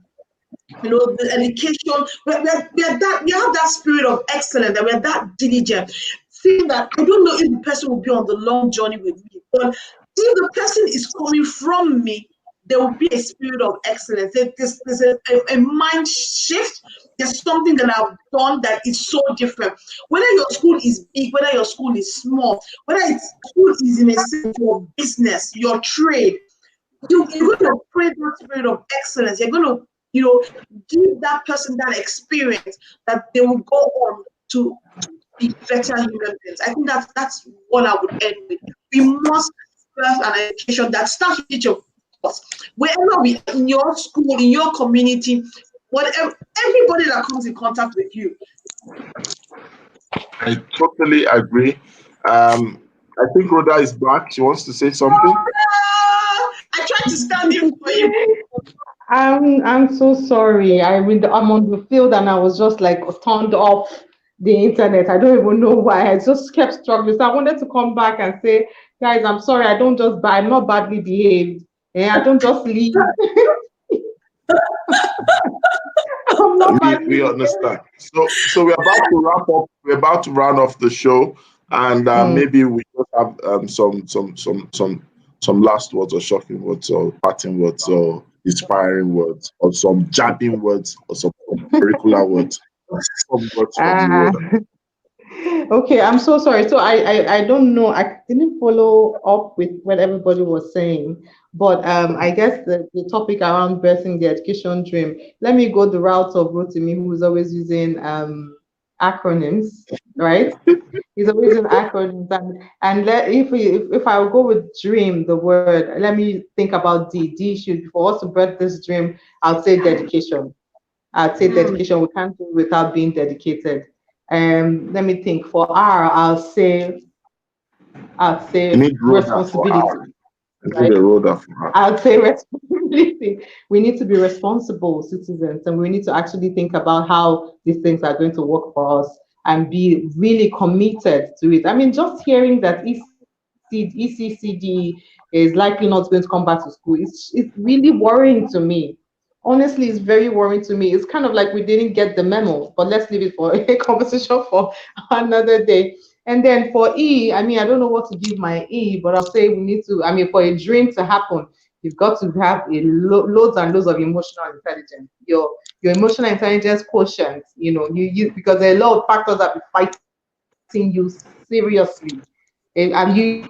the education. We have that spirit of excellence, that we're that diligent. Saying that I don't know if the person will be on the long journey with me, but if the person is coming from me, there will be a spirit of excellence. There's a mind shift. There's something that I've done that is so different. Whether your school is big, whether your school is small, whether school is in a sense of business, your trade, you're going to create that spirit of excellence. You're going to, give that person that experience that they will go on to be better human beings. I think that's what I would end with. We must have an education that starts with each of us. Wherever we, in your school, in your community, whatever, everybody that comes in contact with you. I totally agree. I think Rhoda is back. She wants to say something. I tried to stand in for you. I'm so sorry. I'm on the field and I was just like turned off the internet. I don't even know why. I just kept struggling. So I wanted to come back and say, guys, I'm sorry. I'm not badly behaved. I don't just leave. We understand. So we're about to wrap up. We're about to round off the show, and maybe we just have some last words or shocking words or parting words or inspiring words or some jabbing words or some curricular words. Okay, I'm so sorry. So I don't know. I didn't follow up with what everybody was saying, but I guess the topic around birthing the education dream. Let me go the route of Rotimi, who's always using acronyms, right? He's always using acronyms, and if I go with dream, the word, let me think about D. D should, for us to birth this dream, I'll say dedication. I'd say dedication. We can't do it without being dedicated. Let me think. For R, I'll say responsibility. I'll say responsibility. We need to be responsible citizens, and we need to actually think about how these things are going to work for us and be really committed to it. I mean, just hearing that ECCD is likely not going to come back to school, it's really worrying to me. Honestly, it's very worrying to me. It's kind of like we didn't get the memo, but let's leave it for a conversation for another day. And then for E, I mean, I don't know what to give my E, but I'll say we need to, I mean, for a dream to happen, you've got to have loads and loads of emotional intelligence. Your emotional intelligence quotient, you because there are a lot of factors that are fighting you seriously. And you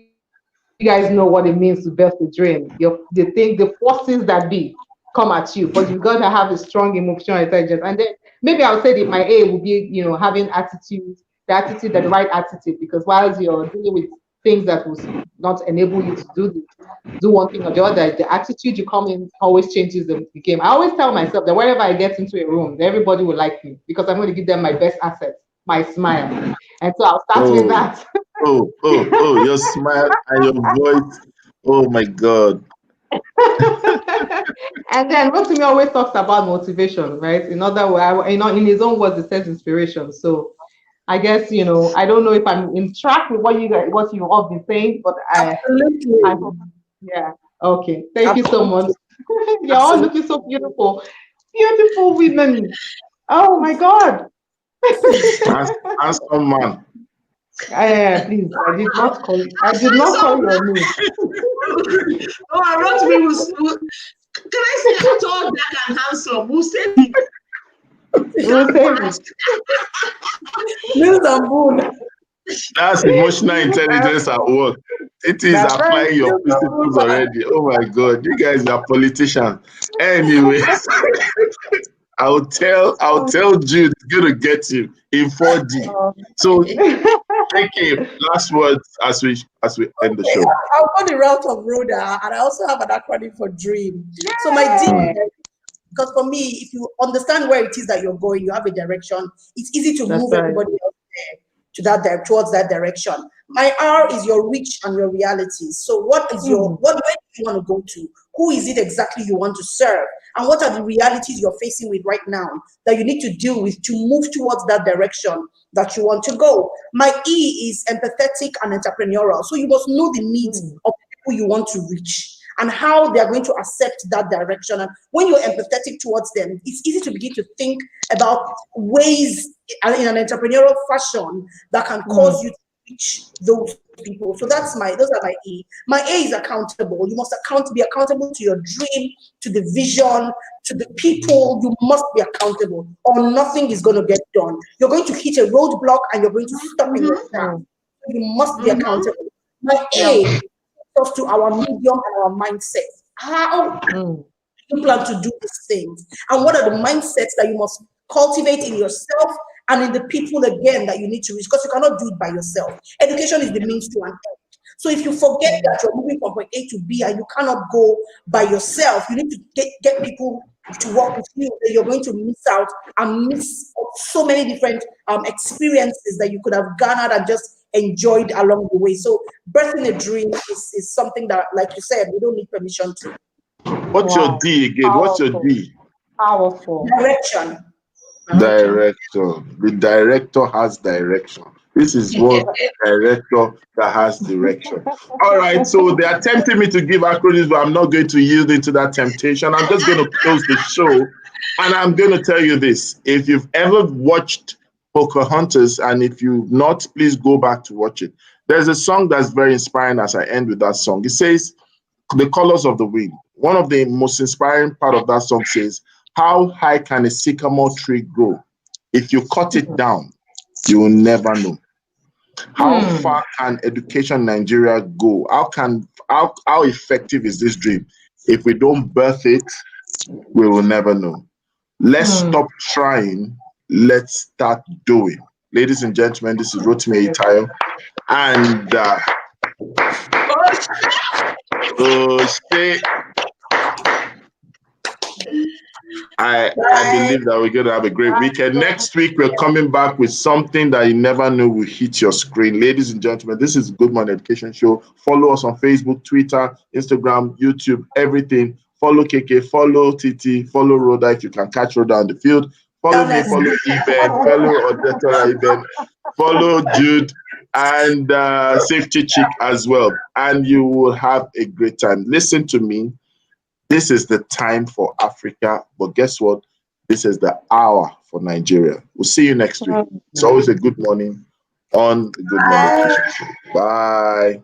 guys know what it means to birth a dream. The forces that be come at you, but you've got to have a strong emotional intelligence. And then maybe I'll say that my A will be, having the right attitude, because while you're dealing with things that will not enable you to do one thing or the other, the attitude you come in always changes the game. I always tell myself that whenever I get into a room, everybody will like me because I'm going to give them my best assets. my smile. And so I'll start with that. Your smile and your voice. Oh my God. And then Rotimi always talks about motivation, right? In other words, in his own words, it says inspiration. So I guess, I don't know if I'm in track with what you all been saying, but I hope, yeah. Okay. Thank you so much. You're all looking so beautiful. Beautiful women. Oh my God. Handsome man. Please, I did not call your name. Oh, I wrote to me. Can I say tall, black, and handsome? Who said it? That's emotional intelligence at work. It is applying your principles already. Oh my God, you guys are politicians. Anyways, I'll tell Jude it's gonna get you in 4D. So thank you. Last words as we end the show. I'll go the route of Rhoda, and I also have an acronym for DREAM. Yeah. So my D, because for me, if you understand where it is that you're going, you have a direction. It's easy to move everybody else there towards that direction. My R is your reach and your realities. So what is where do you want to go to? Who is it exactly you want to serve? And what are the realities you're facing with right now that you need to deal with to move towards that direction that you want to go? My E is empathetic and entrepreneurial. So you must know the needs of the people you want to reach and how they're going to accept that direction. And when you're empathetic towards them, it's easy to begin to think about ways in an entrepreneurial fashion that can cause you to reach those people. So those are my E. My A is accountable. You must be accountable to your dream, to the vision, to the people. You must be accountable or nothing is going to get done. You're going to hit a roadblock and you're going to stop in your tracks. You must be accountable. My A talks to our medium and our mindset. How you plan to do these things? And what are the mindsets that you must cultivate in yourself and in the people again that you need to reach? Because you cannot do it by yourself. Education is the means to an end. So if you forget that you're moving from point A to B and you cannot go by yourself, you need to get people to work with you. That you're going to miss out and miss so many different experiences that you could have garnered and just enjoyed along the way. So birthing a dream is something that, like you said, we don't need permission to. What's your D again? Powerful. What's your D? Powerful. Direction. Direction. The director has direction. This is what director that has direction. All right, so they are tempting me to give acronyms, but I'm not going to yield into that temptation. I'm just going to close the show, and I'm going to tell you this. If you've ever watched Pocahontas, and if you've not, please go back to watch it. There's a song that's very inspiring as I end with that song. It says, "The colors of the wind." One of the most inspiring part of that song says, "How high can a sycamore tree grow? If you cut it down, you will never know. How far can education in Nigeria go? How effective is this dream? If we don't birth it, we will never know. Let's stop trying. Let's start doing." Ladies and gentlemen, this is Rotimi Eitayo, and I believe that we're going to have a great weekend. Next week, we're coming back with something that you never knew will hit your screen. Ladies and gentlemen, this is Good Morning Education Show. Follow us on Facebook, Twitter, Instagram, YouTube, everything. Follow KK, follow TT, follow Rhoda if you can catch Rhoda on the field. Follow me, follow Eben, follow Odetta Eben, follow Jude, and Safety Chick as well. And you will have a great time. Listen to me. This is the time for Africa, but guess what? This is the hour for Nigeria. We'll see you next week. It's always a good morning on the Good Morning Education Show. Bye.